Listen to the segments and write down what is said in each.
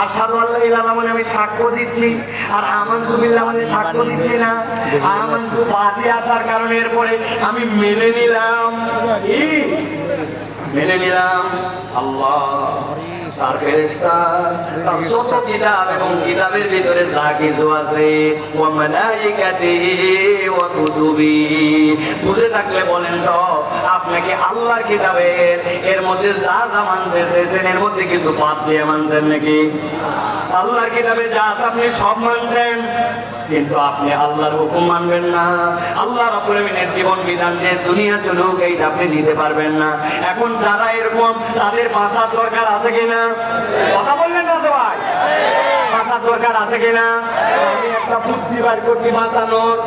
আশহাদু আল্লা ইলাহা ইল্লাল্লাহ মানে আমি সাক্ষ্য দিচ্ছি, আর আমানতু বিল্লাহ মানে সাক্ষ্য দিচ্ছি না। আমানতু বাদে আসার কারণে এরপরে আমি মেনে নিলাম, কি মেনে নিলাম? আল্লাহ, তার ফেরেশতা, তার শত কিতাব এবং কিতাবের ভিতরে যা কিছু আছে, ওয়া মালাইকাতিহি ওয়া কুতুবিহি। বুঝে থাকলে বলেন তো, আপনাকে আল্লাহর কিতাবের এর মধ্যে যা যা মানতে চেয়েছেন এর মধ্যে কিন্তু বাদ দিয়ে মানছেন নাকি? আল্লাহর কিতাবে যা আছে আপনি সব মানছেন, কিন্তু আপনি আল্লাহর হুকুম মানবেন না। আল্লাহ রাব্বুল আলামিনের জীবন বিধান যে দুনিয়া চলুক এইটা আপনি দিতে পারবেন না। এখন যারা এরকম, তাদের বাঁচার দরকার আছে কিনা? কথা বললেন না সবাই? বাঁচার দরকার আছে কিনা? আমি একটা বুদ্ধি বার করছি বাঁচানোর,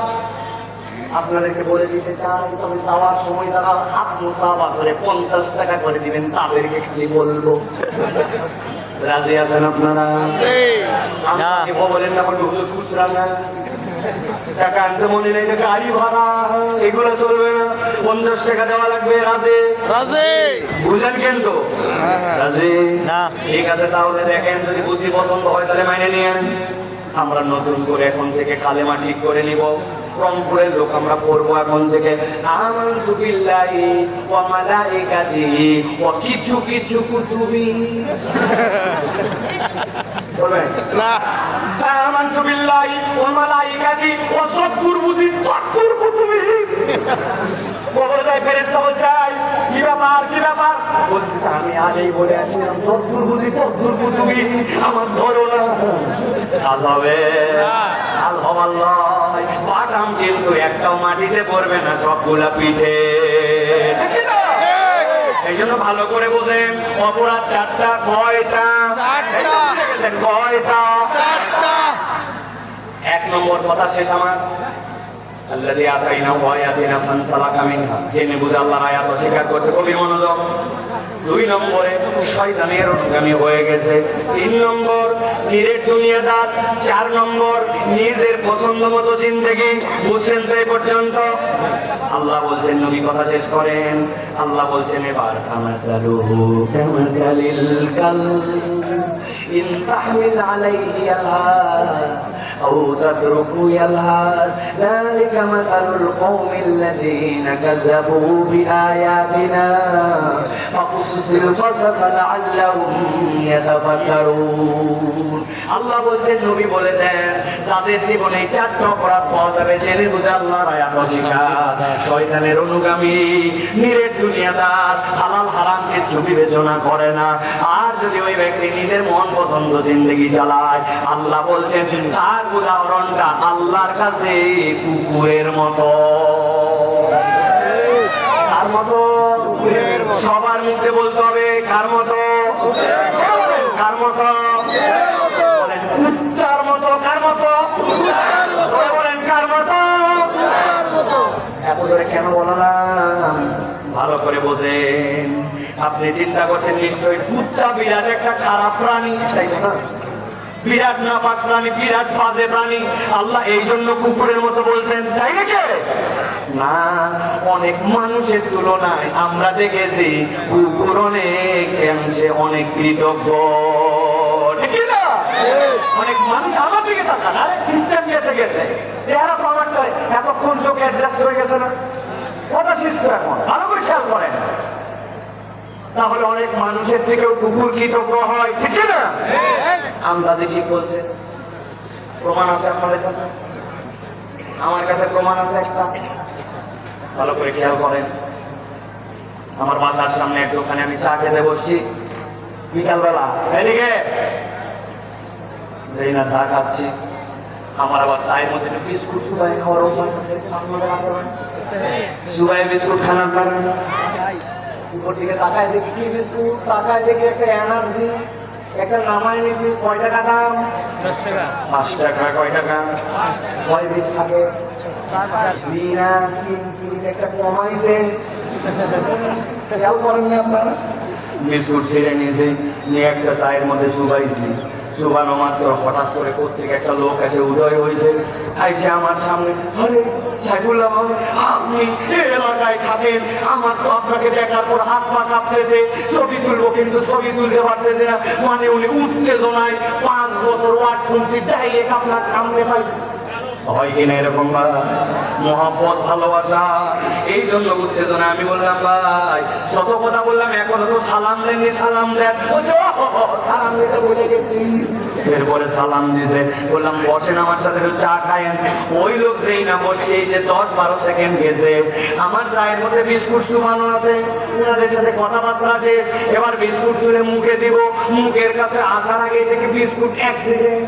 আপনাদেরকে বলে দিতে চাই। তবে যাওয়ার সময় তারা হাত মুসাফা করে 50 টাকা করে দিবেন, তাদেরকে খালি বলবো। রাজি আছেন আপনারা? আমাকে বলেন না, আমার হুজুর খুচরা না, টাকা আনতে মনে নেই, গাড়ি ভাড়া এগুলো চলবে না, 50 টাকা দেওয়া লাগবে। রাজি? রাজি বুঝেন কিন্তু? রাজি না? ঠিক আছে, তাহলে দেখেন, যদি বুদ্ধি পছন্দ হয় তাহলে মাইনে নিয়েন। আমরা নতুন করে এখন থেকে কালেমা ঠিক করে নিব। রংপুরের লোক আমরা পড়বো এখন থেকে আমানতু বিল্লাহি ওয়া মালাইকাতিহি ওয়া কিছু কিছু কুতুবি। বলবেন না? আমানতু বিল্লাহি ওয়া মালাইকাতিহি ওয়া সত্তুর বুঝি সত্তুর কুতুবি। বলে যায় ফেরেশতা বলছে, কি ব্যাপার কি ব্যাপার? বলছি আমি আগেই বলে আসছিলাম সত্তুর বুঝি সত্তুর কুতুবি, আমার ধরো না। আজাবে আল্লাহ, বাদাম কিন্তু একটাও মাটিতে পড়বে না, সবগুলা পিঠে। এই জন্য ভালো করে বোঝেন, অপরাধ 4টা। কয়টা? কয়টা? 1 নম্বর কথা শেষ আমার, আল্লাযী আতাইনাহু আয়াতিনা ফানসালাকা মিনহা। জেনে বুঝে আল্লাহর আয়াত অস্বীকার করতে খুবই মনোযোগ। 2 নম্বরে শয়তানের অনুগামী হয়ে গেছে। 3 নম্বর নিজের দুনিয়াদার। 4 নম্বর নিজের পছন্দ মতো জিন্দেগি। বুঝছেন তো এই পর্যন্ত? আল্লাহ বলছেন, নবী কথা শেষ করেন। আল্লাহ বলছেন এবার, কামাসালুহু কামাসালিল কালব ইন তাহমিল আলাইহি ইয়ালহাস আও তাতরুকু ইয়ালহাস যালিকা মাসালুল কওমিল লাযীনা কাযাবু বিআয়াতিনা ফাকুসিল ফাসাস লাআল্লাহুম ইয়াতাফাক্কারুন। আল্লাহ বলছেন, নবী বলে দেন, যাদের জীবনে 4টা অপরাধ পাওয়া যাবে, জেনে বুঝে আল্লাহর আয়াত অস্বীকার, শয়তানের অনুগামী, নিরেট দুনিয়াদার, হালাল হারাম কিছু বিবেচনা করে না, আর যদি ওই ব্যক্তি নিজের মন পছন্দ জিন্দেগি চালায়, আল্লাহ বলছেন তার উদাহরণটা আল্লাহর কাছে কুকুরের মতো। কার মতো? সবার মুখে বলতে হবে, কার মতো? কার মতো? বলেন কুত্তার মতো। কার মতো? বলেন কার মতো? এত করে কেন বললাম? ভালো করে বোঝেন। আপনি চিন্তা করছেন নিশ্চয়ই কুত্তা বিরাট একটা খারাপ প্রাণী, তাই না? বিরাট নাপাক প্রাণী, বিরাট বাজে প্রাণী। আল্লাহ এই জন্য কুকুরের মতো বলছেন, তাই নাকি? না, অনেক মানুষের তুলনায় আমরা দেখেছি কুকুর অনেক অংশে অনেক কৃতজ্ঞ, ঠিক না? অনেক মানুষ আমার দিকে তাকান, আরেক সিস্টেম গেছে গেছে, চেহারা প্রমাণ করে এতক্ষণ চোখ অ্যাডজাস্ট হয়ে গেছে না? কথা শিষ্ট এখন, ভালো করে খেয়াল করেন। তাহলে অনেক মানুষের থেকেও কুকুর কৃতজ্ঞ হয়, ঠিক না? আন্দাজে ঠিক বলছে। প্রমাণ আছে আপনাদের কাছে? আমার কাছে প্রমাণ আছে একটা, ভালো করে খেয়াল করেন। আমার বাসার সামনে এক দোকানে আমি চা খেতে বসছি বিকালবেলা, এদিকে যেই না চা খাচ্ছি, আমার আবার চায়ের মধ্যে বিস্কুট সুবাই খাওয়ার অভ্যাস আছে। সুবাই বিস্কুট খানার কারণে উপর দিকে তাকায় দেখি কি বিস্কুট, তাকায় দেখি একটা এনার্জি, একটা নামায় নিয়েছি। কয় টাকা দাম? 10 টাকা। 5 টাকা। কয় টাকা? কয় পিস থাকে? 3 একটা কমাইছে, খেয়াল করেননি আপনারা? বিস্কুট ছেড়ে নিয়েছে, নিয়ে একটা চায়ের মধ্যে চুবাইছি, চুবানো মাত্র হঠাৎ করে কোত্থেকে একটা লোক এসে উদয় হয়েছে, আইসে আমার সামনে, আরে সাইফুল্লাহ ভাই আপনি এই এলাকায় থাকেন, আমার তো আপনাকে দেখার পর হাত পা কাঁপতেছে, ছবি তুলবো কিন্তু ছবি তুলতে পারতেছে না। মানে উনি উত্তেজনায় 5 বছর ওয়াজ শুনছি, ডাইরেক্ট আপনার সামনে পাই হয় কিনা এরকম মহব্বত ভালোবাসা, এই জন্য উত্তেজনা। আমি বললাম ভাই শত কথা বললাম, এখনো তো সালাম দেননি, সালাম দেন। সালাম দিতে বলে গেছি, এরপরে সালাম দিতে বললাম বসেন আমার সাথে চা খায়েন। ওই লোক যেই না বসছে, এই যে 10-12 সেকেন্ড গেছে, আমার চায়ের মধ্যে বিস্কুট চুবানো আছে, ওনাদের সাথে কথাবার্তা আছে, এবার বিস্কুট তুলে মুখে দিব, মুখের কাছে আসার আগে থেকে বিস্কুট অ্যাক্সিডেন্ট,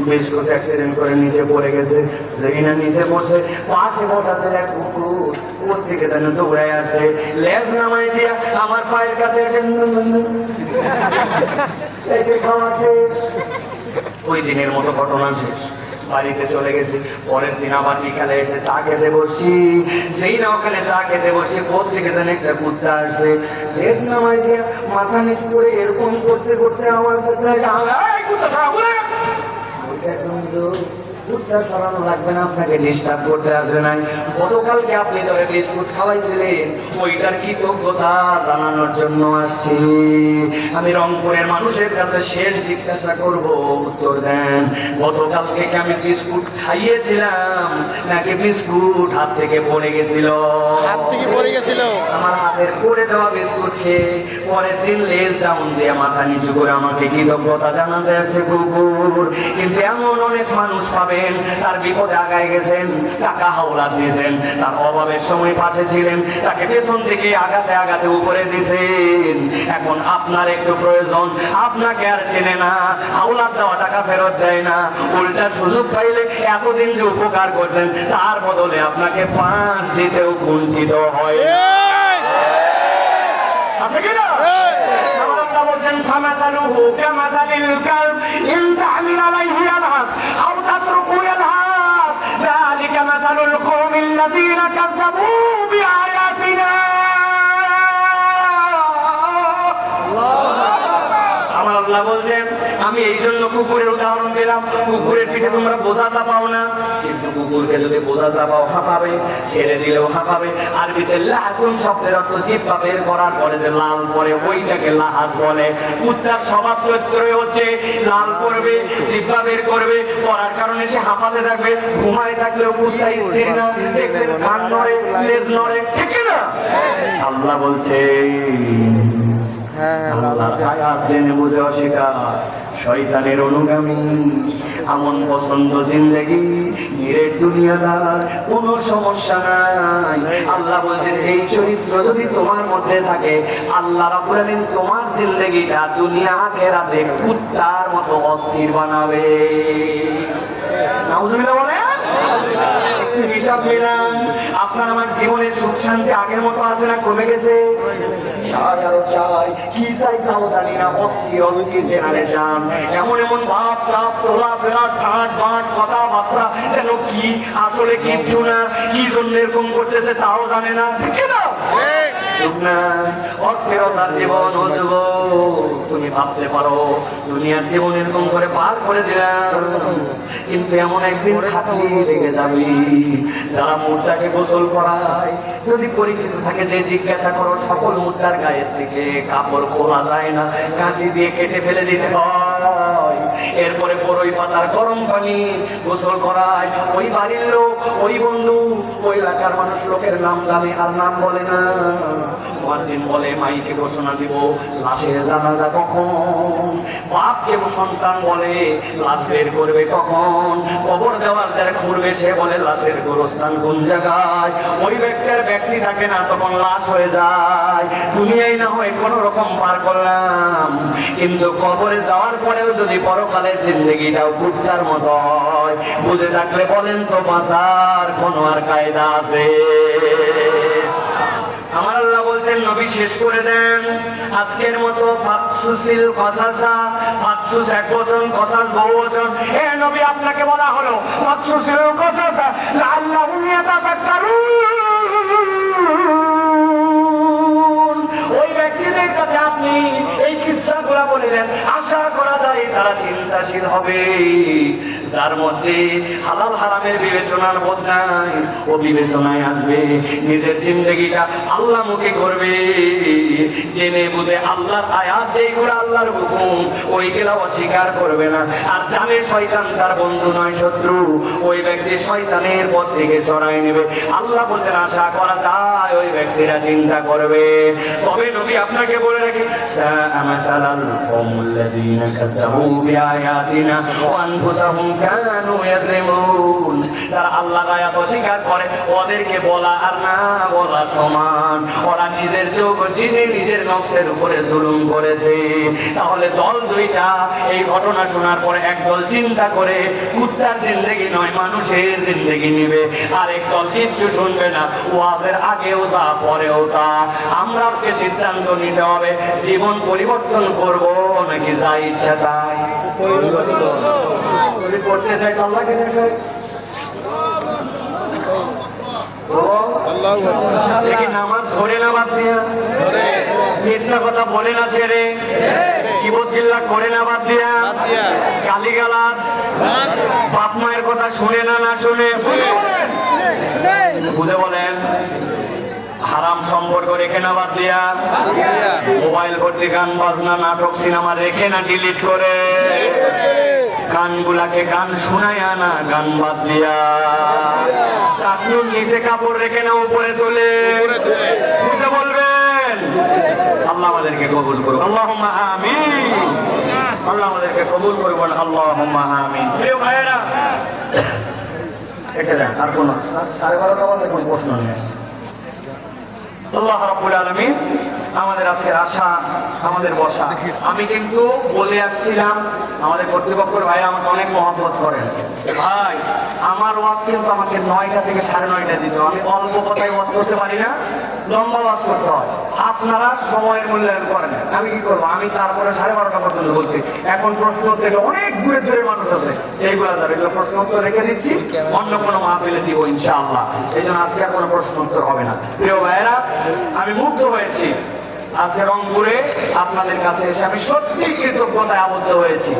বিস্কুট অ্যাক্সিডেন্ট করে নিচে পড়ে গেছে। যেই না নিচে বসে পাশে বসাতে এক কুকুর ওর থেকে যেন দৌড়াই আসে, লেজ নামাই দিয়া আমার পায়ের কাছে এসে খাওয়া শেষ। ওই দিনের মতো ঘটনা শেষ, বাড়িতে চলে গেছি। পরের দিন আবার বিকালে এসে চা খেতে বসছি, সেই না ওখানে চা খেতে বসি, কোথ থেকে যেন একটা কুত্তা আসছে, লেজ নামাই দিয়া মাথা নিচু করে এরকম করতে করতে আমার কাছে কুত্তা সরানো লাগবে না, আপনাকে ডিস্টার্ব করতে আসবে না। গতকালকে আপনি তবে বিস্কুট খাওয়াইছিলেন, ওইটার কৃতজ্ঞতা জানানোর জন্য আসছি। আমি রংপুরের মানুষের কাছে শেষ জিজ্ঞাসা করব, উত্তর দেন, গতকালকে কি আমি বিস্কুট খাইয়েছিলাম নাকি বিস্কুট হাত থেকে পড়ে গেছিল? হাত থেকে পড়ে গেছিল। আমার হাতের পড়ে দেওয়া বিস্কুট খেয়ে পরের দিন লেজ ডাউন দিয়ে মাথা নিচু করে আমাকে কৃতজ্ঞতা জানাতে আসছে কুকুর। কিন্তু এমন অনেক মানুষ পাবে তার বিপদে আগায় গেছেন, টাকা হাওলা দিয়েছেন, তার অভাবের সময় পাশে ছিলেন, তাকে পেছন থেকে আগাতে আগাতে উপরে দিয়েছেন। এখন আপনার একটু প্রয়োজন, আপনাকে আর চেনে না, হাওলাত দেওয়া টাকা ফেরত দেয় না, উল্টা সুযোগ পাইলে এতদিন যে উপকার করছেন তার বদলে আপনাকে 5 দিতেও কুণ্ঠিত হয়। আছে কিনা? বলছেন ফামাসালুহু কামাসালিল কালব ইন তাহমিল আলাইহি ইয়ালহাস আও তাতরুকু ইয়ালহাস যালিকা মাসালুল কওমিল্লাযীনা কাযযাবু বিআয়াতিনা। আমার আল্লাহ বলছেন আমি এই জন্য কুকুরের উদাহরণ দিলাম, কুকুরের পিঠে তোমরা বোঝা চাপাও না, কিন্তু কুকুরকে যদি বোঝা চাপাও হাঁপাবে, ছেড়ে দিলেও হাঁপাবে। আরবিতে লাহুন শব্দের অর্থ জিহ্বা বের করার পরে যে লাল পরে ওইটাকে লাহাজ বলে। কুত্তার স্বভাব চরিত্রই হচ্ছে লাল করবে, জিহ্বা বের করবে, করার কারণে সে হাঁপাতে থাকবে। ঘুমায় থাকলেও কুত্তা স্থির না, দেখবেন কান নড়ে, লেজ নড়ে, ঠিক না? আল্লাহ বলছে শয়তানের অনুগামী, এমন পছন্দ জিন্দেগি নিরেট দুনিয়াদার, কোন সমস্যা নাই। আল্লাহ বলছেন এই চরিত্র যদি তোমার মধ্যে থাকে, আল্লাহ রাব্বুল আলামিন তোমার জিন্দেগিটা দুনিয়া আখিরাতে কুত্তার মতো অস্থির বানাবে। নাউজুবিল্লাহ বলে হিসাব মিলান, আপনার আমার জীবনের সুখ শান্তি আগের মতো আছে না কমে গেছে? চাই কি চাই তাও জানি না, অস্থির অস্থির জেনারেশন, এমন এমন ভাব তাপ তোলা ফেরা ঠাট বাট কথাবার্তা যেন কি আসলে কিচ্ছু না, কি জন্য এরকম করতেছে তাও জানে না, ঠিক না? অস্থিরতার জীবন ও যুবক, তুমি ভাবতে পারো দুনিয়ার জীবন এরকম করে পার করে দিলাম, কিন্তু এমন একদিন খাটলি লেগে যাবে। যারা মুদ্রাকে গোসল করায়, যদি পরিচিত থাকে যে জিজ্ঞাসা করো, সকল মুদ্রার গায়ের থেকে কাপড় খোলা যায় না, কাঁচি দিয়ে কেটে ফেলে দিতে হয়। এরপরে বড়ই পাতার গরম পানি গোসল করায়, ওই বাড়ির লোক, ওই বন্ধু, ওই এলাকার মানুষ লোকের নাম জানে আর নাম বলে না। মুয়াজ্জিন বলে মাইকে ঘোষণা দিব লাশের জানাজা কখন, বাপকে সন্তান বলে লাশ বের করবে কখন, কবর দেওয়ার যারা খুঁড়বে সে বলে লাশের গোরস্থান কোন জায়গায়। ওই ব্যক্তির ব্যক্তি থাকে না, তখন লাশ হয়ে যায়। দুনিয়ায় না হয় কোন রকম পার করলাম, কিন্তু কবরে যাওয়ার পরেও যদি পরকালের জিন্দেগিটাও কুত্তার মতো হয়, বুঝে থাকলে বলেন তো বাঁচার কোন আর কায়দা আছে? আমার আল্লাহ বলছেন নবী শেষ করে দেন আজকের মতো ফাকসুসিল কসাসা। ফাকসুস এক বচন, কসাস বহু বচন। হে নবী আপনাকে বলা হলো ফাকসুসিল কসাসা লাআল্লাহুম ইয়াতাফাক্কারুন। ওই ব্যক্তিদের কাছে আপনি এই কিসসাগুলো বলে দেন, আশা চিন্তাশীল হবে, যার মধ্যে হালাল হারামের বিবেচনার বোধ নাই, ও বিবেচনায় আসবে, নিজের জিন্দগিটা আল্লাহ মুখে করবে, জেনে বুঝে আল্লাহর আয়াত যেগুলো আল্লাহর হুকুম ওইগুলা অস্বীকার করবে না। আর জানে শয়তান তার বন্ধু নয় শত্রু, ওই ব্যক্তি শয়তানের পথ থেকে সরাই নেবে। আল্লাহ বলছেন আশা করা যায় ওই ব্যক্তিরা চিন্তা করবে। তবে নবী আপনাকে বলে রাখি, সাআমাসালাল কওমুল্লাযীনা কাযাবু বিআয়াতিনা ওয়া আনফুসাহুম কানু ইয়াযলিমুন। যারা আল্লাহর আয়াত অস্বীকার করে ওদেরকে বলা আর না বলা সমান, ওরা নিজের যোগ জিনে নিজের নফসের উপরে জুলুম করেছে। তাহলে দল দুইটা এই ঘটনা শোনার পরে একদল চিন্তা করে কুত্তার জিন্দেগি নয় মানুষের জিন্দেগি নিবে, আরেক দল কিচ্ছু শুনবে না, ওয়াজের আগেও তা পরেও তা। আমরা আজকে সিদ্ধান্ত নিতে হবে জীবন পরিবর্তন করব নাকি যা ইচ্ছা তাই করতে চাই। আল্লাহকে দেখাই দেখি নামাজ ধরে না বাদ দিয়া, মিথ্যা কথা বলে না ছেড়ে, কিবতগিল্লা করে না বাদ দিয়া, গালিগালাজ বাপ মায়ের কথা শুনে না না শুনে বুঝে বলেন, হারাম সম্পর্ক রেখে না বাদ দিয়া, মোবাইল ভর্তি গান বাজনা নাটক সিনেমা রেখে না ডিলিট করে, গানগুলাকে গান শোনায় না গান বাদ দিয়া, টাকনুর নিচে কাপড় রেখে না উপরে তোলে, বুঝে বলবেন। আল্লাহ আমাদেরকে কবুল করুন, আল্লাহুম্মা আমিন। আল্লাহ আমাদেরকে কবুল করুন, আল্লাহুম্মা আমিন। প্রিয় ভাইয়েরা, এটা দেন আর কোন 12:30 বাজে কোন প্রশ্ন নেই। আল্লাহ রাব্বুল আলামিন আমাদের আজকের আশা, আমাদের বসা। আমি কিন্তু বলে আসছিলাম, আমাদের কর্তৃপক্ষের ভাই আমাকে অনেক মহব্বত করেন। ভাই আমার ওয়াজ কিন্তু আমাকে 9টা থেকে 9:30 দিত। আমি অল্প কথায় ওয়াজ করতে পারি না, লম্বা ওয়াজ করতে হয়। আপনারা সময়ের মূল্যায়ন করেন, আমি কি করবো? আমি তারপরে 12:30 পর্যন্ত বলছি। এখন প্রশ্ন থেকে অনেক দূরে দূরে মানুষ আছে, সেইগুলো যাবে, এগুলো প্রশ্ন উত্তর রেখে দিচ্ছি, অন্য কোনো মাহফিলে দিব ইনশাআল্লাহ। এই জন্য আজকে আর কোনো প্রশ্ন উত্তর হবে না। প্রিয় ভাইয়েরা, আমি মুগ্ধ হয়েছি আজকে রংপুরে আপনাদের কাছে এসে, আমি সত্যি কৃতজ্ঞতায় আবদ্ধ হয়েছি।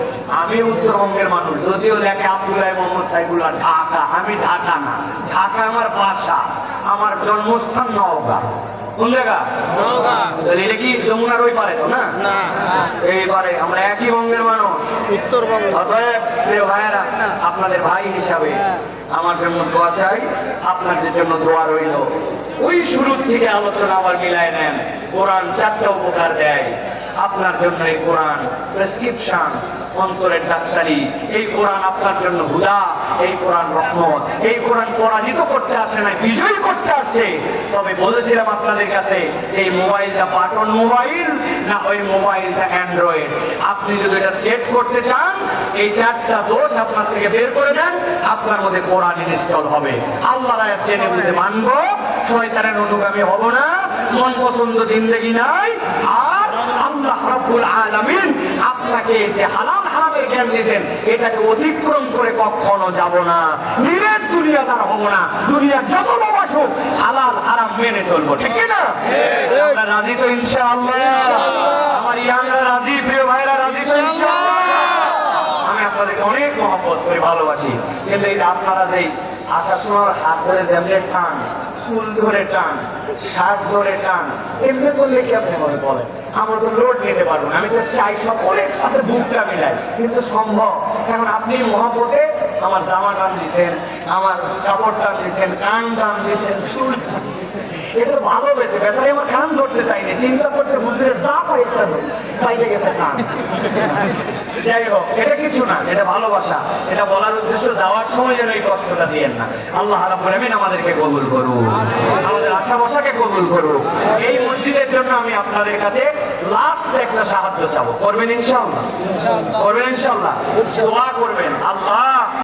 আমি উত্তরবঙ্গের মানুষ, যদিও লেখে আব্দুল্লাহ মোহাম্মদ সাইফুল্লাহ ঢাকা, আমি ঢাকা না, ঢাকা আমার বাসা, আমার জন্মস্থান নওগাঁ। কোন জায়গা? এটা কি যমুনার ওই পারে তো না? এইবারে আমরা একই বঙ্গের মানুষ, উত্তরবঙ্গ। অতএব প্রিয় ভাইয়েরা, আপনাদের ভাই হিসাবে আমার জন্য দোয়া চাই, আপনাদের জন্য দোয়া রইল। ওই শুরু থেকে আলোচনা আবার মিলায় নেন। কোরআন 4টা উপকার দেয় আপনার জন্য। এই কোরআন প্রেসক্রিপশন, অন্তরের ডাক্তারি। এই কোরআন আপনার জন্য হুদা, এই কোরআন রহমত। এই কোরআন পরাজিত করতে আসে না, বিজয়ী করতে আসছে। তবে বলেছিলাম আপনাদের কাছে, এই মোবাইলটা বাটন মোবাইল না ওই মোবাইলটা অ্যান্ড্রয়েড। আপনি যদি এটা সেট করতে চান, এই 4টা দোষ আপনার থেকে বের করে দেন, আপনার মধ্যে কোরআন ইনস্টল হবে। আল্লাহর আয়াত জেনে বুঝে মানবো, শয়তানের অনুগামী হব না, মন পছন্দ জিন্দেগি নাই। আর আল্লাহ রাব্বুল আলামিন আপনাকে যে হালাল হারামের জ্ঞান দিয়েছেন, এটাকে অতিক্রম করে কখনো যাব না, নিরেট দুনিয়াদার হব না। দুনিয়া যত বাবাস হোক, হালাল হারাম মেনে চলবো, ঠিক না? আমরা রাজি তো ইনশাআল্লাহ? আমার ইয়াংরা রাজি, প্রিয় ভাইরা রাজি তো ইনশাআল্লাহ? আমি আপনাদেরকে অনেক মহব্বত করে ভালোবাসি, কিন্তু এটা আপনারা যেই আশা শোনার হাত ধরে যেমনি টান, চুল ধরে টান, শার্ট ধরে টান, এমনি করলে কি আপনি মনে বলেন? আমরা তো লোড নিতে পারবো না। আমি তো চাই সকলের সাথে বুকটা মিলাই, কিন্তু সম্ভব। এখন আপনি মহব্বতে আমার জামা টান দিচ্ছেন, আমার কাপড় টান দিচ্ছেন, কান টান দিচ্ছেন, চুল টান দিচ্ছেন, এটা ভালোবেসে। বেচারি আমার কান ধরতে চাইনি, চিন্তা করতে বুঝলে যা পাইটা পাইতে গেছে কান। যাই হোক, এটা কিছু না, এটা ভালোবাসা। এটা বলার উদ্দেশ্য, যাওয়ার সময় যেন এই কষ্টটা দিয়েন না। আল্লাহ রাব্বুল আমিন আমাদেরকে কবুল করুন, আমাদের আশা বসাকে কবুল করুন। এই মসজিদের জন্য আমি আপনাদের কাছে লাস্ট একটা সাহায্য চাবো, করবেন ইনশাআল্লাহ? করবেন ইনশাআল্লাহ? দোয়া করবেন, আল্লাহ